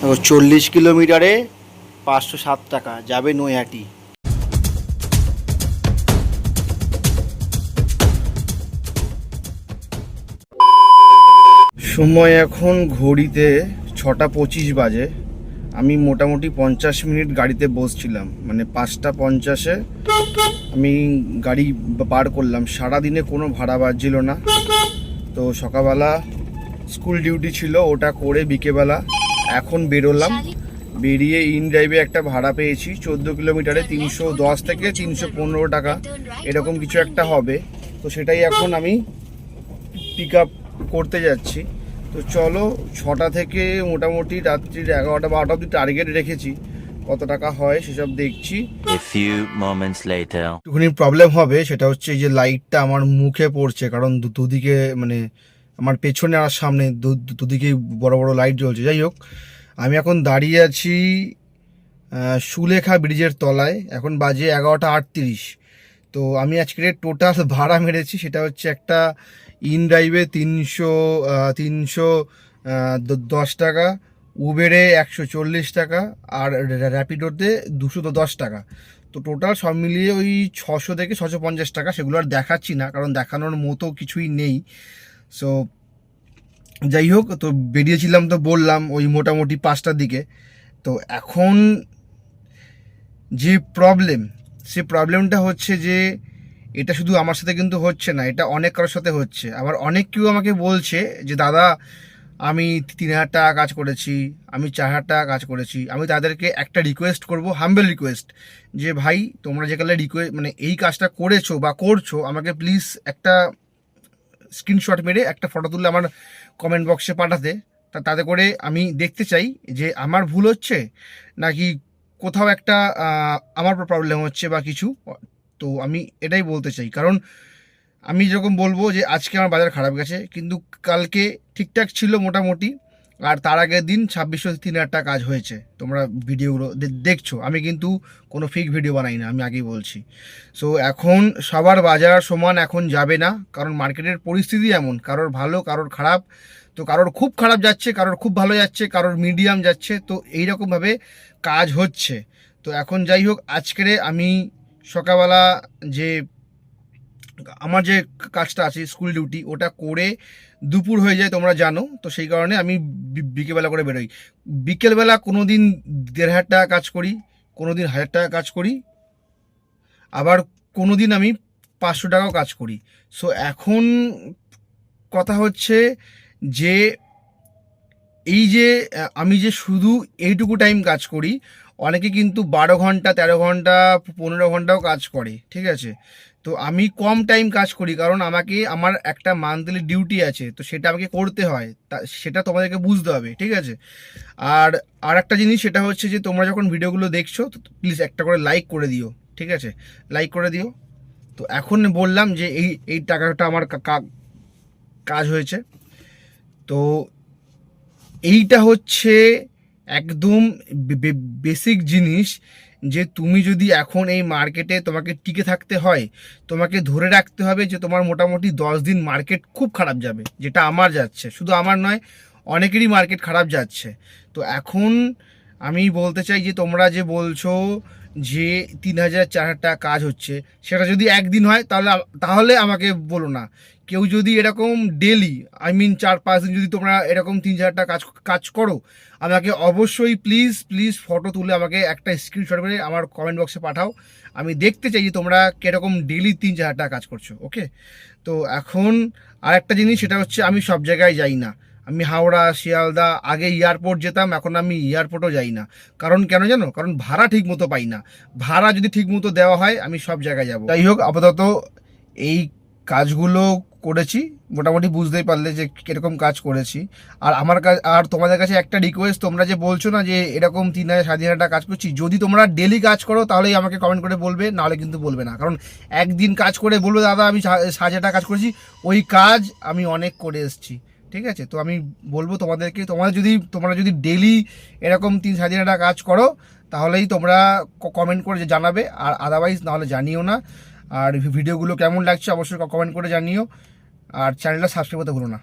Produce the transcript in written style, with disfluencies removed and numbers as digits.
40 কিলোমিটারে 507 টাকা, যাবে নৈহাটি। সময় এখন ঘড়িতে 6টা 25 বাজে। আমি মোটামুটি 50 মিনিট গাড়িতে বসছিলাম, মানে 5টা 50-এ আমি গাড়ি বার করলাম। সারাদিনে কোনো ভাড়া বাজছিল না। তো সকালবেলা স্কুল ডিউটি ছিল, ওটা করে বিকেলবেলা এখন বেরোলাম। বেরিয়ে ইন ড্রাইভে একটা ভাড়া পেয়েছি 14 কিলোমিটারে 310 থেকে 315 টাকা এরকম কিছু একটা হবে। তো সেটাই এখন আমি পিক আপ করতে যাচ্ছি। তো চলো, 6টা থেকে মোটামুটি রাত্রির 11টা 12টা অবধি টার্গেট রেখেছি। কত টাকা হয় সেসব দেখছি। একটুখানি প্রবলেম হবে, সেটা হচ্ছে এই যে লাইটটা আমার মুখে পড়ছে, কারণ দুদিকে মানে আমার পেছনে আর সামনে দুদিকেই বড় বড় লাইট জ্বলছে। যাই হোক, আমি এখন দাঁড়িয়ে আছি সুলেখা ব্রিজের তলায়। এখন বাজে 11টা 38। তো আমি আজকে টোটাল ভাড়া মেরেছি, সেটা হচ্ছে একটা ইন ড্রাইভে 310 টাকা, উবেরে 140 টাকা, আর র্যাপিডোতে 210 টাকা। তো টোটাল সব মিলিয়ে ওই 600 থেকে 650 টাকা। সেগুলো আর দেখাচ্ছি না, কারণ দেখানোর মতো কিছুই নেই। সো যাই হোক, তো বেরিয়েছিলাম তো বললাম ওই মোটামুটি 5টার দিকে। তো এখন যে সে প্রবলেমটা হচ্ছে যে এটা শুধু আমার সাথে কিন্তু হচ্ছে না, এটা অনেক কারোর সাথে হচ্ছে। আবার অনেক কেউ আমাকে বলছে যে দাদা, আমি 3,000 টাকা কাজ করেছি, আমি 4,000 টাকা কাজ করেছি। আমি তাদেরকে একটা রিকোয়েস্ট করব, হাম্বেল রিকোয়েস্ট, যে ভাই তোমরা যেখানে মানে এই কাজটা করেছো বা করছো, আমাকে প্লিজ একটা স্ক্রিনশট মেরে একটা ফটো তুলে আমার কমেন্ট বক্সে পাঠাতে। তাতে করে আমি দেখতে চাই যে আমার ভুল হচ্ছে নাকি কোথাও একটা আমার প্রবলেম হচ্ছে বা কিছু। তো আমি এটাই বলতে চাই, কারণ আমি যেরকম বলবো যে আজকে আমার বাজার খারাপ গেছে, কিন্তু কালকে ঠিকঠাক ছিল মোটামুটি। আর তার আগের দিন 2603 টাকা কাজ হয়েছে। তোমরা ভিডিওগুলো দেখছো, আমি কিন্তু কোনো ফেক ভিডিও বানাই না, আমি আগেই বলছি। সো এখন সবার বাজার সমান এখন যাবে না, কারণ মার্কেটের পরিস্থিতি এমন, কারোর ভালো কারোর খারাপ। তো কারোর খুব খারাপ যাচ্ছে, কারোর খুব ভালো যাচ্ছে, কারোর মিডিয়াম যাচ্ছে। তো এইরকমভাবে কাজ হচ্ছে। তো এখন যাই হোক, আজকের আমি সকালবেলা যে আমার যে কাজটা আছে স্কুল ডিউটি, ওটা করে দুপুর হয়ে যায়, তোমরা জানো। তো সেই কারণে আমি বিকেলবেলা করে বেরোই। বিকেলবেলা কোনো দিন 1,500 টাকা কাজ করি, কোনো দিন 1,000 টাকা কাজ করি, আবার কোনো দিন আমি 500 টাকাও কাজ করি। সো এখন কথা হচ্ছে যে এই যে আমি যে শুধু এইটুকু টাইম কাজ করি, অনেকে কিন্তু 12 ঘন্টা 13 ঘন্টা 15 ঘন্টাও কাজ করে, ঠিক আছে। তো আমি কম টাইম কাজ করি, কারণ আমাকে আমার একটা মান্থলি ডিউটি আছে, তো সেটা আমাকে করতে হয়। সেটা তোমাদেরকে বুঝতে হবে, ঠিক আছে। আর একটা জিনিস, সেটা হচ্ছে যে তোমরা যখন ভিডিওগুলো দেখছো, তো প্লিজ একটা করে লাইক করে দিও, ঠিক আছে, লাইক করে দিও। তো এখন বললাম যে এই টাকাটা আমার কাজ হয়েছে। তো এইটা হচ্ছে একদম বেসিক জিনিস, যে তুমি যদি এখন এই মার্কেটে তোমাকে টিকে থাকতে হয়, তোমাকে ধরে রাখতে হবে যে তোমার মোটামুটি 10 দিন মার্কেট খুব খারাপ যাবে, যেটা আমার যাচ্ছে। শুধু আমার নয়, অনেকেরই মার্কেট খারাপ যাচ্ছে। তো এখন আমি বলতে চাই যে তোমরা যে বলছো যে 3,000 4,000 টাকা কাজ হচ্ছে, সেটা যদি একদিন হয় তাহলে আমাকে বলো না। কেউ যদি এরকম ডেলি, 4-5 দিন যদি তোমরা এরকম 3,000 টাকা কাজ করো, আমাকে অবশ্যই প্লিজ ফটো তুলে আমাকে একটা স্ক্রিনশট করে আমার কমেন্ট বক্সে পাঠাও। আমি দেখতে চাই যে তোমরা কিরকম ডেলি 3,000 টাকা কাজ করছো, ওকে। তো এখন আর একটা জিনিস, সেটা হচ্ছে আমি সব জায়গায় যাই না। আমি হাওড়া, শিয়ালদা, আগে এয়ারপোর্ট যেতাম, এখন আমি এয়ারপোর্টও যাই না। কারণ কেন জানো? কারণ ভাড়া ঠিক মতো পাই না। ভাড়া যদি ঠিক মতো দেওয়া হয়, আমি সব জায়গায় যাব। যাই হোক, আপাতত এই কাজগুলো করেছি, মোটামুটি বুঝতেই পারলে যে কিরকম কাজ করেছি। আর আমার কাজ, আর তোমাদের কাছে একটা রিকোয়েস্ট, তোমরা যে বলছো না যে এরকম 3,000 টাকা কাজ করছি, যদি তোমরা ডেলি কাজ করো তাহলেই আমাকে কমেন্ট করে বলবে, নাহলে কিন্তু বলবে না। কারণ একদিন কাজ করে বলবে দাদা আমি 1,000 টাকা কাজ করেছি, ওই কাজ আমি অনেক করে এসেছি, ঠিক আছে। তো আমি বলবো তোমাদেরকে, তোমরা যদি ডেলি এরকম 3,000 টাকা কাজ করো, তাহলেই তোমরা কমেন্ট করে জানাবে, আর আদারওয়াইজ নাহলে জানিও না। আর ভিডিওগুলো কেমন লাগছে অবশ্যই কমেন্ট করে জানিও, আর চ্যানেলটা সাবস্ক্রাইব করতে ভুলো না।